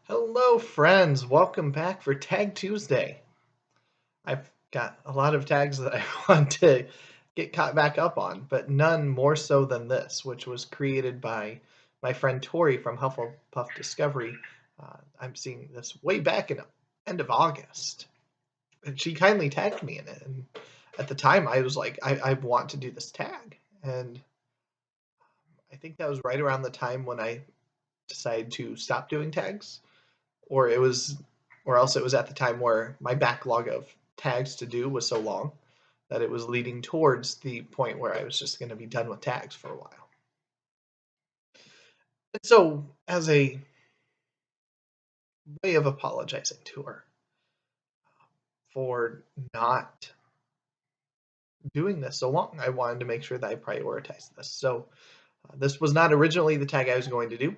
Hello, friends. Welcome back for Tag Tuesday. I've got a lot of tags that I want to get caught back up on, but none more so than this, which was created by my friend Tori from Hufflepuff Discovery. I'm seeing this way back in end of August, and she kindly tagged me in it. And at the time, I was like, I want to do this tag, and I think that was right around the time when I decided to stop doing tags or it was or else it was at the time where my backlog of tags to do was so long that it was leading towards the point where I was just going to be done with tags for a while. And so, as a way of apologizing to her for not doing this so long, I wanted to make sure that I prioritized this. So, this was not originally the tag I was going to do,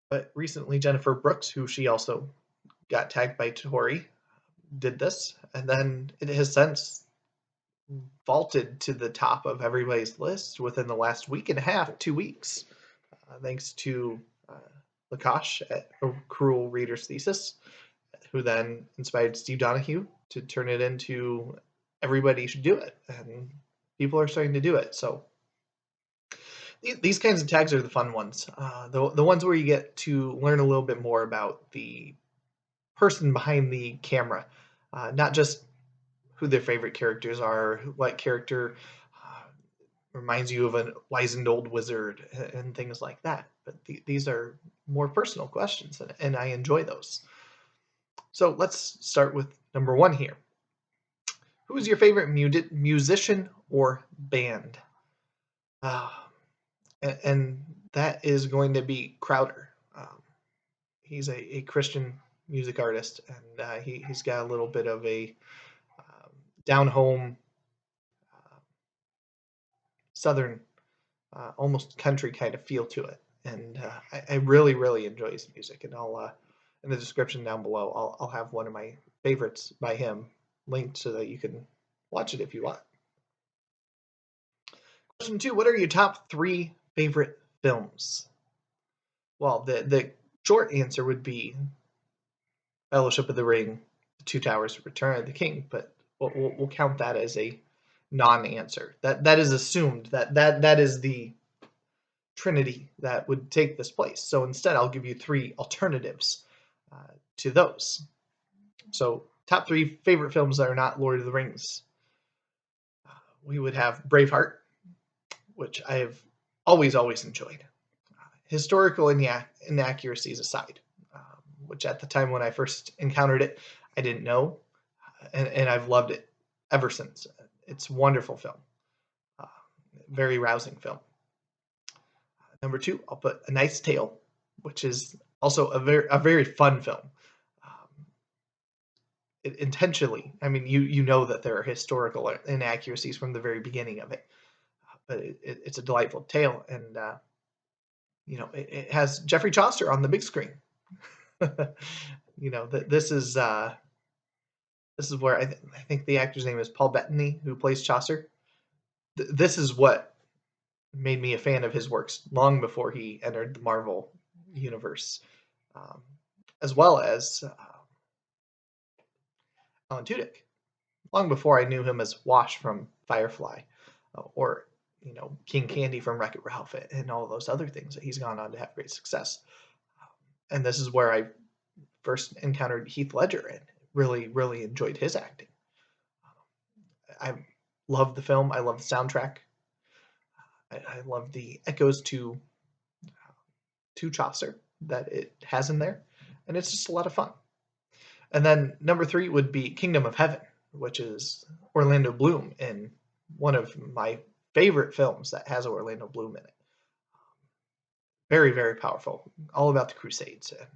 but recently Jennifer Brooks, who she also got tagged by Tori, did this, and then it has since vaulted to the top of everybody's list within the last week and a half, 2 weeks, thanks to Lakash at A Cruel Reader's Thesis, who then inspired Steve Donahue to turn it into everybody should do it, and people are starting to do it. So these kinds of tags are the fun ones, the ones where you get to learn a little bit more about the person behind the camera, not just who their favorite characters are, what character reminds you of a wizened old wizard, and things like that. But these are more personal questions, and I enjoy those. So let's start with number one here. Who is your favorite musician or band? Uh, and that is going to be Crowder. He's a Christian music artist, and he's got a little bit of a down home southern, almost country kind of feel to it. And I really, really enjoy his music. And I'll in the description down below, I'll have one of my favorites by him linked so that you can watch it if you want. Question two: what are your top three favorite films? Well, the short answer would be Fellowship of the Ring, The Two Towers, Return of the King, but we'll count that as a non-answer. That is assumed that is the trinity that would take this place. So instead, I'll give you three alternatives to those. So top three favorite films that are not Lord of the Rings. We would have Braveheart, which I have always enjoyed. Historical inaccuracies aside, which at the time when I first encountered it, I didn't know, and I've loved it ever since. It's a wonderful film, very rousing film. Number two, I'll put A Knight's Tale, which is also a very fun film. It intentionally, I mean, you know that there are historical inaccuracies from the very beginning of it, but it's a delightful tale, and it has Geoffrey Chaucer on the big screen. This is where I think the actor's name is Paul Bettany, who plays Chaucer. This is what made me a fan of his works long before he entered the Marvel universe, as well as Alan Tudyk, long before I knew him as Wash from Firefly, or King Candy from Wreck-It Ralph, and all those other things that he's gone on to have great success. And this is where I first encountered Heath Ledger and really enjoyed his acting. I love the film. I love the soundtrack. I love the echoes to Chaucer that it has in there, and it's just a lot of fun. And then number three would be Kingdom of Heaven, which is Orlando Bloom in one of my favorite films that has Orlando Bloom in it. Very powerful, all about the Crusades, and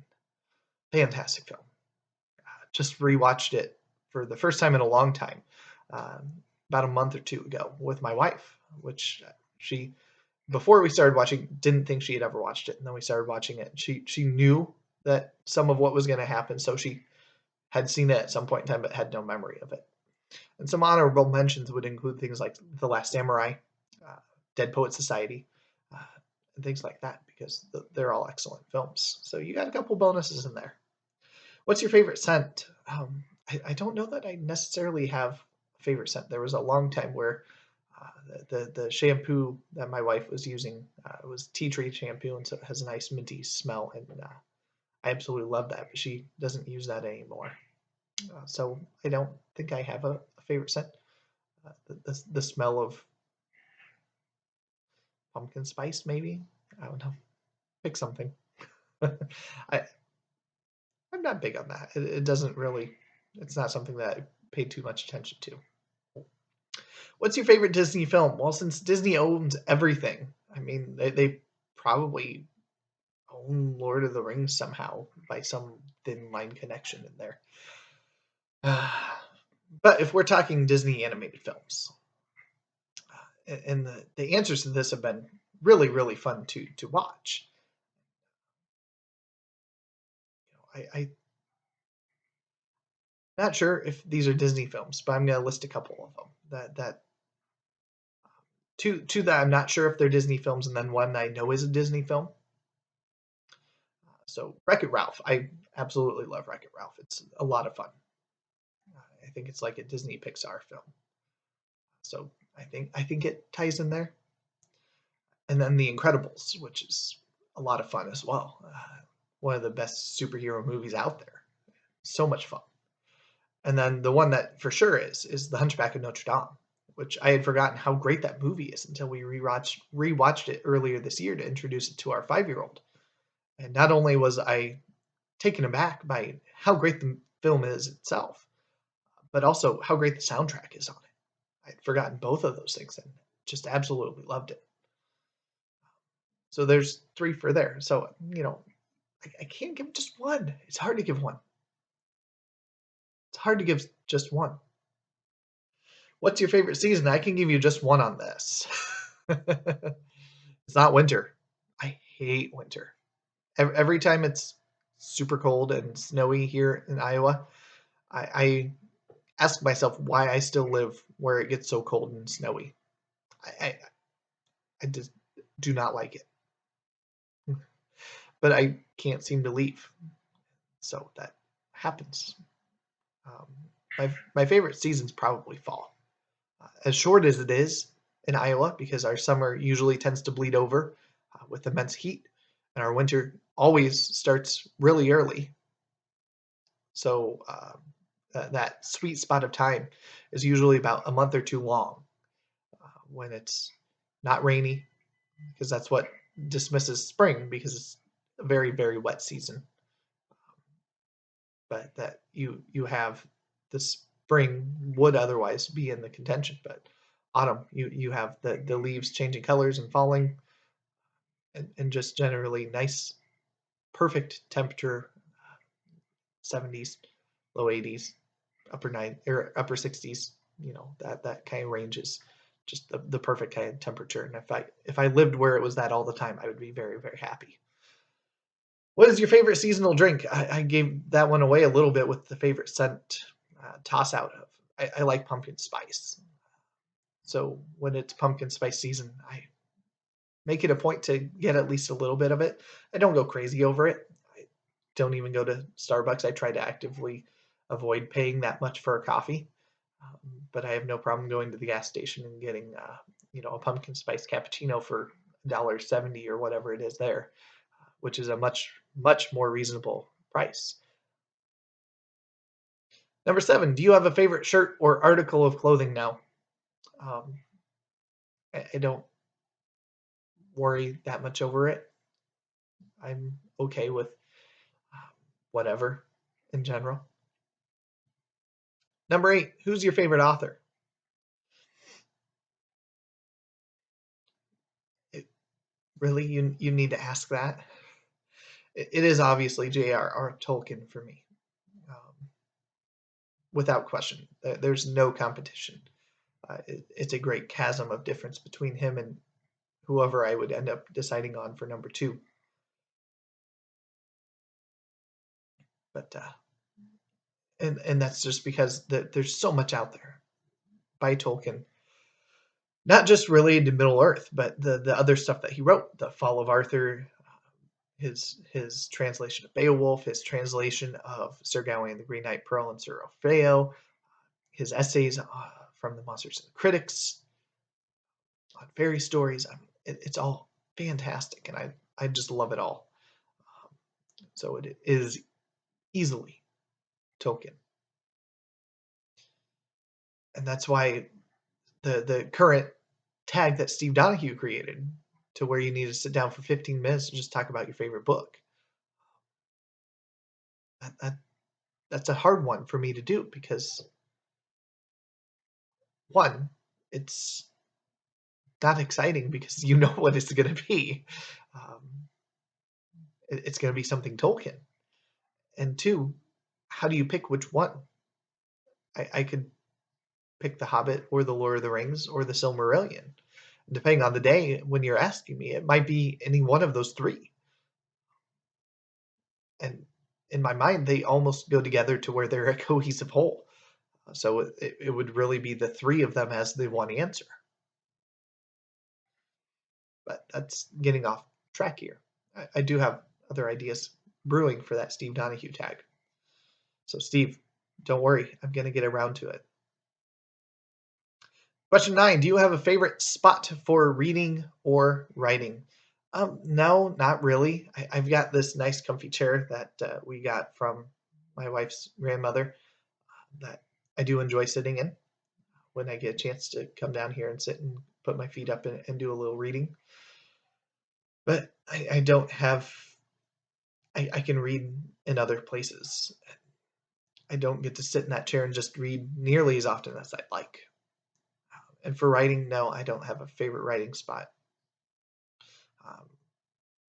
fantastic film. Just rewatched it for the first time in a long time, about a month or two ago with my wife, which she, before we started watching, didn't think she had ever watched it, and then we started watching it. She knew that some of what was going to happen, so she had seen it at some point in time, but had no memory of it. And some honorable mentions would include things like The Last Samurai, Dead Poet Society, and things like that, because they're all excellent films. So you got a couple bonuses in there. What's your favorite scent? I don't know that I necessarily have a favorite scent. There was a long time where the shampoo that my wife was using was tea tree shampoo, and so it has a nice minty smell, and I absolutely love that. But she doesn't use that anymore, so I don't think I have a favorite scent. The smell of pumpkin spice, maybe. I don't know. Pick something. I I'm not big on that. It doesn't really. It's not something that I pay too much attention to. What's your favorite Disney film? Well, since Disney owns everything, I mean, they probably own Lord of the Rings somehow by some thin line connection in there. But if we're talking Disney animated films, and the answers to this have been really, really fun to watch. I'm not sure if these are Disney films, but I'm going to list a couple of them. That two that I'm not sure if they're Disney films, and then one I know is a Disney film. So Wreck-It Ralph, I absolutely love Wreck-It Ralph. It's a lot of fun. I think it's like a Disney Pixar film. So I think it ties in there. And then The Incredibles, which is a lot of fun as well. One of the best superhero movies out there. So much fun. And then the one that for sure is The Hunchback of Notre Dame, which I had forgotten how great that movie is until we rewatched it earlier this year to introduce it to our 5-year-old. And not only was I taken aback by how great the film is itself, but also how great the soundtrack is on it. I'd forgotten both of those things and just absolutely loved it. So there's 3 for there. So, I can't give just one. It's hard to give one. It's hard to give just one. What's your favorite season? I can give you just one on this. It's not winter. I hate winter. Every time it's super cold and snowy here in Iowa, I ask myself why I still live where it gets so cold and snowy. I just do not like it. But I can't seem to leave. So that happens. My favorite season's probably fall. As short as it is in Iowa, because our summer usually tends to bleed over with immense heat, and our winter always starts really early. So that sweet spot of time is usually about a month or two long when it's not rainy, because that's what dismisses spring, because it's a very, very wet season. But that you have the spring would otherwise be in the contention, but autumn you have the leaves changing colors and falling, and just generally nice, perfect temperature, 70s, low 80s, upper 60s. That kind of range is just the perfect kind of temperature. And if I lived where it was that all the time, I would be very, very happy. What is your favorite seasonal drink? I gave that one away a little bit with the favorite scent toss out of. I like pumpkin spice. So when it's pumpkin spice season, I make it a point to get at least a little bit of it. I don't go crazy over it. I don't even go to Starbucks. I try to actively avoid paying that much for a coffee. But I have no problem going to the gas station and getting, a pumpkin spice cappuccino for $1.70 or whatever it is there, which is a much, much more reasonable price. Number 7, do you have a favorite shirt or article of clothing now? I don't worry that much over it. I'm okay with whatever in general. Number 8, who's your favorite author? Really, you need to ask that? It is obviously J.R.R. Tolkien for me. Without question. There's no competition. It's a great chasm of difference between him and whoever I would end up deciding on for number 2. But and that's just because there's so much out there by Tolkien, not just related to Middle Earth, but the other stuff that he wrote, The Fall of Arthur, his translation of Beowulf, his translation of Sir Gawain the Green Knight, Pearl and Sir Ophaio, his essays from the Monsters and the Critics on fairy stories. It's all fantastic, and I just love it all. So it is easily Tolkien, and that's why the current tag that Steve Donahue created, to where you need to sit down for 15 minutes and just talk about your favorite book. That's a hard one for me to do because, one, it's not exciting because you know what it's going to be. Um, it's going to be something Tolkien. And two, how do you pick which one? I could pick The Hobbit or The Lord of the Rings or The Silmarillion. Depending on the day when you're asking me, it might be any one of those three. And in my mind, they almost go together to where they're a cohesive whole. So it would really be the three of them as the one answer. But that's getting off track here. I do have other ideas brewing for that Steve Donahue tag. So Steve, don't worry, I'm going to get around to it. Question 9, do you have a favorite spot for reading or writing? No, not really. I've got this nice comfy chair that we got from my wife's grandmother that I do enjoy sitting in when I get a chance to come down here and sit and put my feet up and do a little reading. But I don't have, I can read in other places. I don't get to sit in that chair and just read nearly as often as I'd like. And for writing, no, I don't have a favorite writing spot. Um,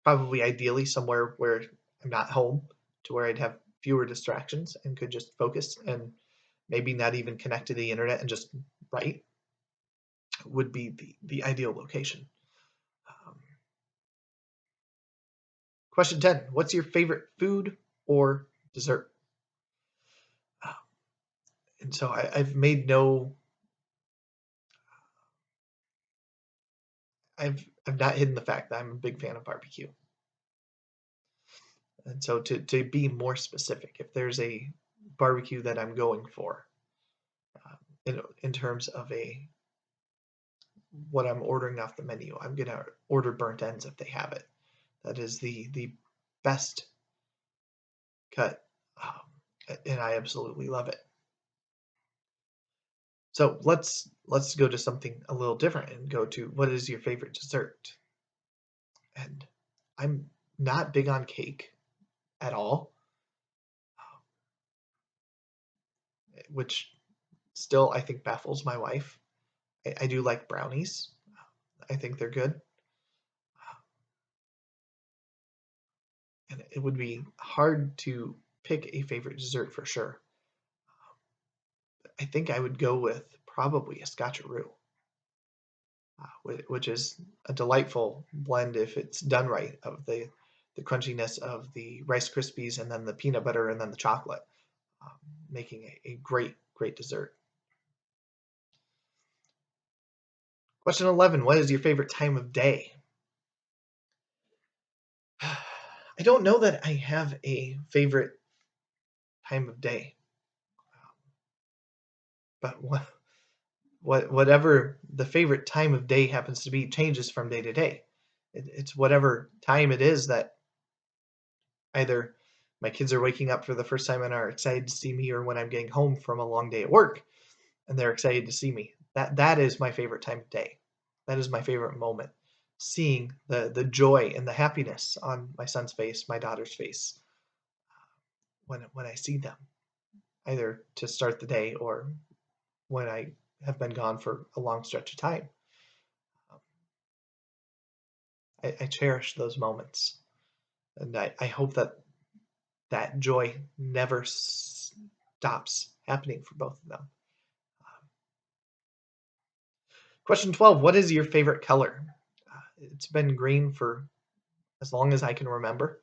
Probably ideally somewhere where I'm not home, to where I'd have fewer distractions and could just focus and maybe not even connect to the internet and just write would be the ideal location. Um, Question 10, what's your favorite food or dessert? And so I've made no, I've not hidden the fact that I'm a big fan of barbecue. And so to be more specific, if there's a barbecue that I'm going for, in terms of what I'm ordering off the menu, I'm gonna order burnt ends if they have it. That is the best cut, and I absolutely love it. So let's go to something a little different and go to, what is your favorite dessert? And I'm not big on cake at all, which still I think baffles my wife. I do like brownies. I think they're good. And it would be hard to pick a favorite dessert for sure. I think I would go with probably a scotcheroo, which is a delightful blend if it's done right, of the crunchiness of the Rice Krispies and then the peanut butter and then the chocolate, um, making a great dessert. Question 11, what is your favorite time of day? I don't know that I have a favorite time of day, but whatever the favorite time of day happens to be changes from day to day. It's whatever time it is that either my kids are waking up for the first time and are excited to see me, or when I'm getting home from a long day at work and they're excited to see me. That is my favorite time of day. That is my favorite moment. Seeing the joy and the happiness on my son's face, my daughter's face, when I see them, either to start the day or when I have been gone for a long stretch of time. I cherish those moments, and I hope that joy never stops happening for both of them. Question 12, what is your favorite color? It's been green for as long as I can remember.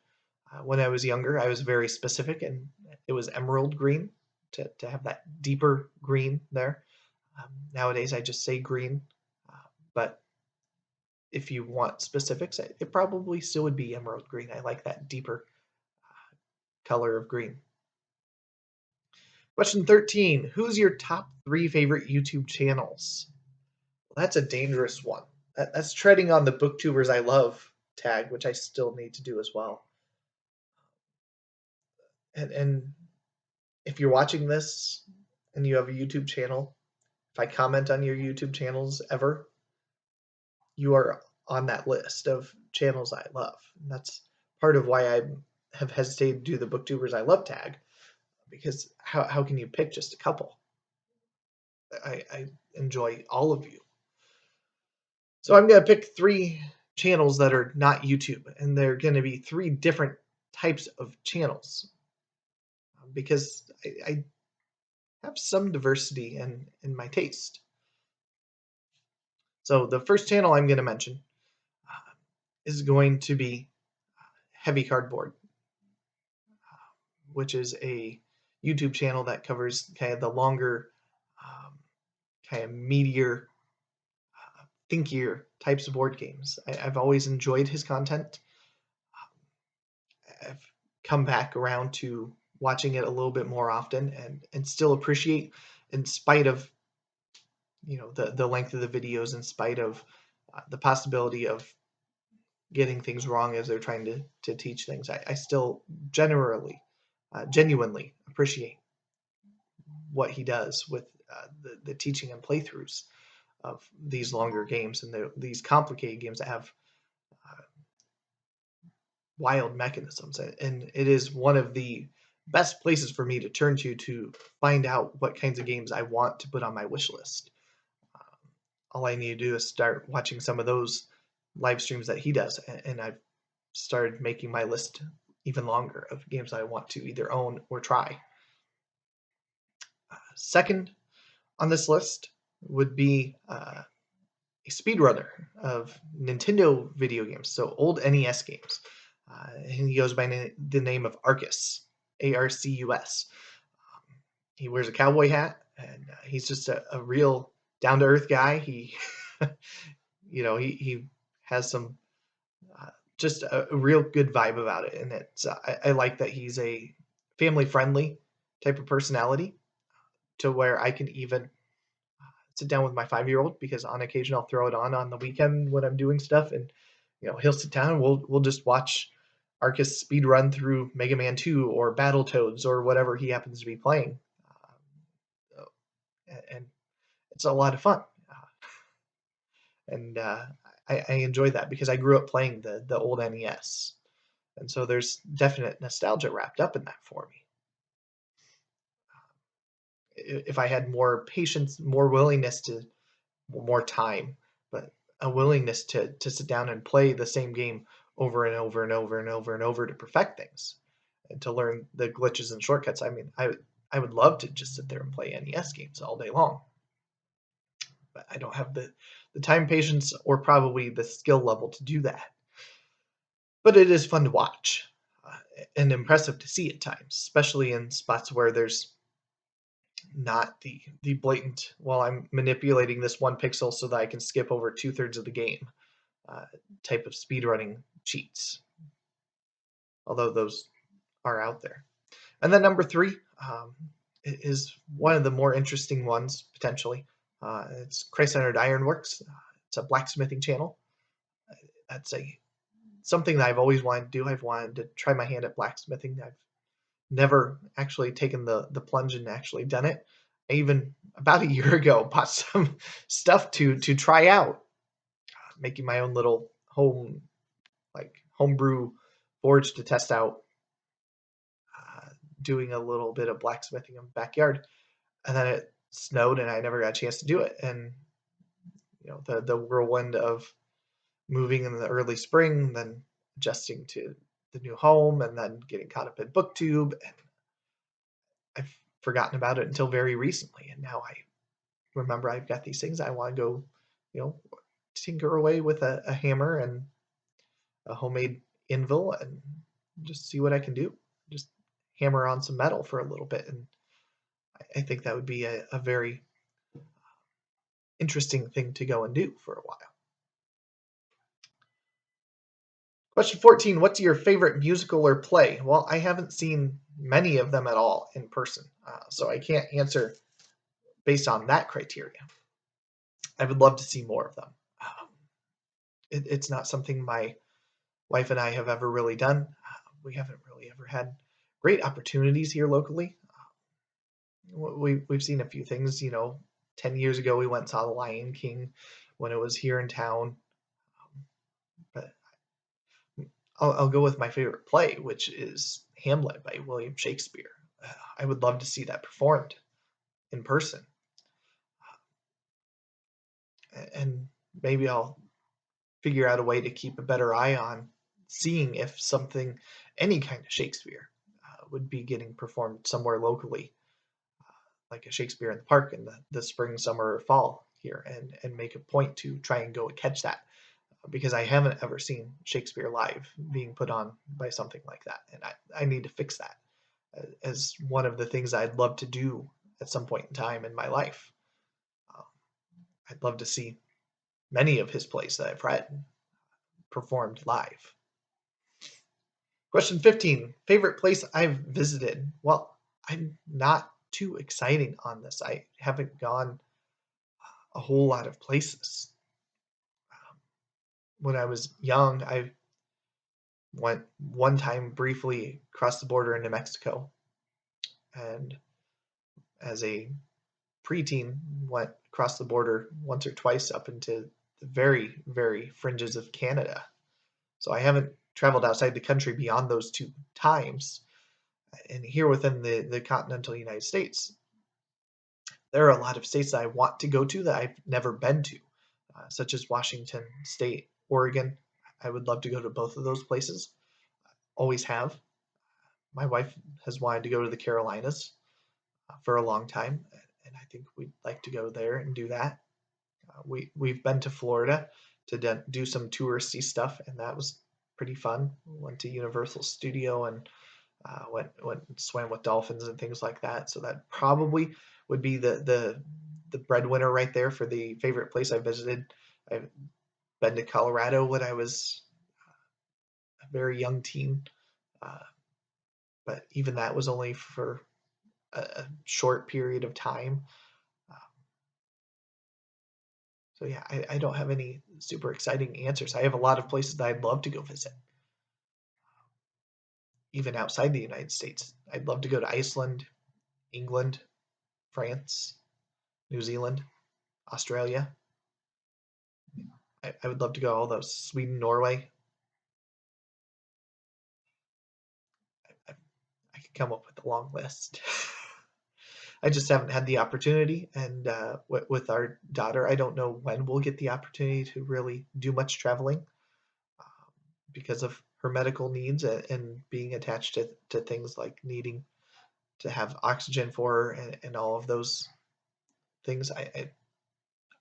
When I was younger, I was very specific, and it was emerald green, to have that deeper green there. Nowadays, I just say green, but if you want specifics, it probably still would be emerald green. I like that deeper color of green. Question 13. Who's your top 3 favorite YouTube channels? Well, that's a dangerous one. That's treading on the booktubers I love tag, which I still need to do as well. And if you're watching this and you have a YouTube channel, if I comment on your YouTube channels ever, you are on that list of channels I love. And that's part of why I have hesitated to do the booktubers I love tag, because how can you pick just a couple? I enjoy all of you. So I'm going to pick 3 channels that are not YouTube, and they're going to be 3 different types of channels, because I have some diversity in my taste. So the first channel I'm going to mention is going to be Heavy Cardboard, which is a YouTube channel that covers kind of the longer, kind of meatier, thinkier types of board games. I've always enjoyed his content. I've come back around to watching it a little bit more often, and still appreciate, in spite of the length of the videos, in spite of the possibility of getting things wrong as they're trying to teach things. I still genuinely appreciate what he does with the teaching and playthroughs of these longer games and these complicated games that have wild mechanisms. And it is one of the best places for me to turn to find out what kinds of games I want to put on my wish list. All I need to do is start watching some of those live streams that he does, and I've started making my list even longer of games I want to either own or try. Second on this list would be a speedrunner of Nintendo video games, so old NES games. And he goes by the name of Arcus, Arcus. He wears a cowboy hat, and he's just a real down-to-earth guy. He, he has some just a real good vibe about it, and it's I like that he's a family-friendly type of personality, to where I can even sit down with my 5-year-old, because on occasion I'll throw it on the weekend when I'm doing stuff, and he'll sit down and we'll just watch Arcus speed run through Mega Man 2 or Battletoads or whatever he happens to be playing, and it's a lot of fun, and I enjoy that because I grew up playing the old NES, and so there's definite nostalgia wrapped up in that for me. If I had more patience, more willingness to, more time, but a willingness to sit down and play the same game over and over and over and over and over to perfect things and to learn the glitches and shortcuts. I mean, I would love to just sit there and play NES games all day long, but I don't have the time, patience, or probably the skill level to do that. But it is fun to watch, and impressive to see at times, especially in spots where there's not the blatant, well, I'm manipulating this one pixel so that I can skip over 2/3 of the game type of speedrunning cheats, although those are out there. And then number 3 is one of the more interesting ones, potentially. It's Christ-Centered Ironworks. It's a blacksmithing channel. That's something that I've always wanted to do. I've wanted to try my hand at blacksmithing. I've never actually taken the plunge and actually done it. I even, about a year ago, bought some stuff to try out, making my own little homebrew forge to test out, doing a little bit of blacksmithing in the backyard. And then it snowed and I never got a chance to do it. And the whirlwind of moving in the early spring, then adjusting to the new home, and then getting caught up in booktube, and I've forgotten about it until very recently. And now I remember I've got these things. I want to go, tinker away with a hammer and a homemade anvil and just see what I can do. Just hammer on some metal for a little bit. And I think that would be a very interesting thing to go and do for a while. Question 14. What's your favorite musical or play? Well, I haven't seen many of them at all in person, so I can't answer based on that criteria. I would love to see more of them. Um, it's not something my wife and I have ever really done. We haven't really ever had great opportunities here locally. We've seen a few things. 10 years ago we went and saw The Lion King when it was here in town. But I'll go with my favorite play, which is Hamlet by William Shakespeare. I would love to see that performed in person, and maybe I'll figure out a way to keep a better eye on seeing if something, any kind of Shakespeare, would be getting performed somewhere locally, like a Shakespeare in the Park in the spring, summer, or fall here, and make a point to try and go and catch that, because I haven't ever seen Shakespeare live being put on by something like that, and I need to fix that as one of the things I'd love to do at some point in time in my life. Um, I'd love to see many of his plays that I've read performed live. Question 15. Favorite place I've visited? Well, I'm not too exciting on this. I haven't gone a whole lot of places. When I was young, I went one time briefly across the border into Mexico, and as a preteen, went across the border once or twice up into the very, very fringes of Canada. So I haven't traveled outside the country beyond those two times. And here within the continental United States, there are a lot of states that I want to go to that I've never been to, such as Washington State, Oregon. I would love to go to both of those places. Always have. My wife has wanted to go to the Carolinas for a long time, and I think we'd like to go there and do that. We've been to Florida to do some touristy stuff, and that was pretty fun. We went to Universal Studio and went and swam with dolphins and things like that. So that probably would be the breadwinner right there for the favorite place I visited. I've been to Colorado when I was a very young teen, uh, but even that was only for a short period of time. Uh, so yeah, I don't have any super exciting answers. I have a lot of places that I'd love to go visit, even outside the United States. I'd love to go to Iceland, England, France, New Zealand, Australia. I would love to go all those. Sweden, Norway. I could come up with a long list. I just haven't had the opportunity, and with our daughter, I don't know when we'll get the opportunity to really do much traveling, um, because of her medical needs and being attached to things like needing to have oxygen for her and all of those things. I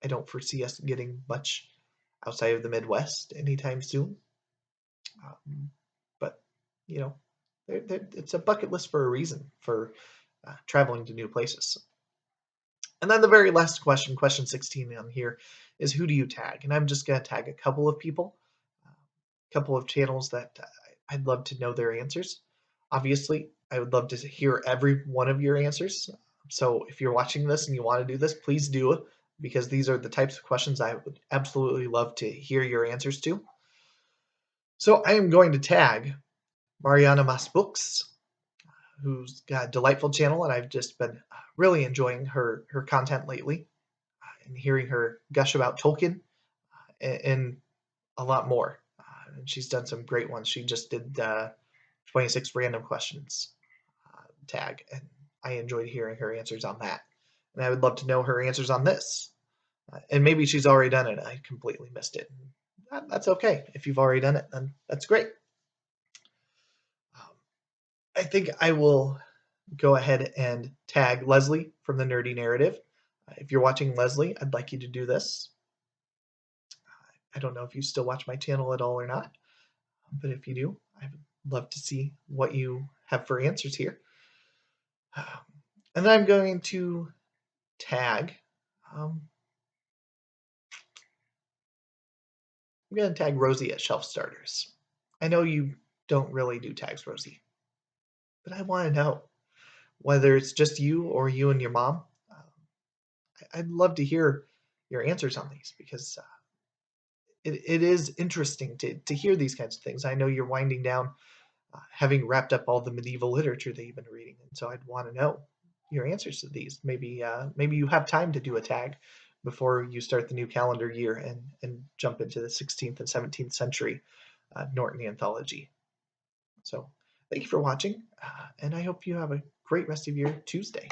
don't foresee us getting much outside of the Midwest anytime soon. But you know, it's a bucket list for a reason for traveling to new places. And then the very last question, question 16 on here, is who do you tag? And I'm just going to tag a couple of people, a couple of channels that I'd love to know their answers. Obviously, I would love to hear every one of your answers. So if you're watching this and you want to do this, please do it, because these are the types of questions I would absolutely love to hear your answers to. So I am going to tag Mariana Mas Books, who's got a delightful channel, and I've just been really enjoying her content lately, and hearing her gush about Tolkien, and a lot more. And she's done some great ones. She just did 26 random questions tag, and I enjoyed hearing her answers on that. And I would love to know her answers on this. And maybe she's already done it. I completely missed it. That's okay. If you've already done it, then that's great. I think I will go ahead and tag Leslie from the Nerdy Narrative. If you're watching Leslie, I'd like you to do this. I don't know if you still watch my channel at all or not, but if you do, I would love to see what you have for answers here. And then I'm going to tag, I'm going to tag Rosie at Shelf Starters. I know you don't really do tags, Rosie, but I want to know whether it's just you or you and your mom. I'd love to hear your answers on these because it is interesting to hear these kinds of things. I know you're winding down, having wrapped up all the medieval literature that you've been reading, and so I'd want to know your answers to these. Maybe you have time to do a tag before you start the new calendar year and jump into the 16th and 17th century Norton anthology. So thank you for watching, and I hope you have a great rest of your Tuesday.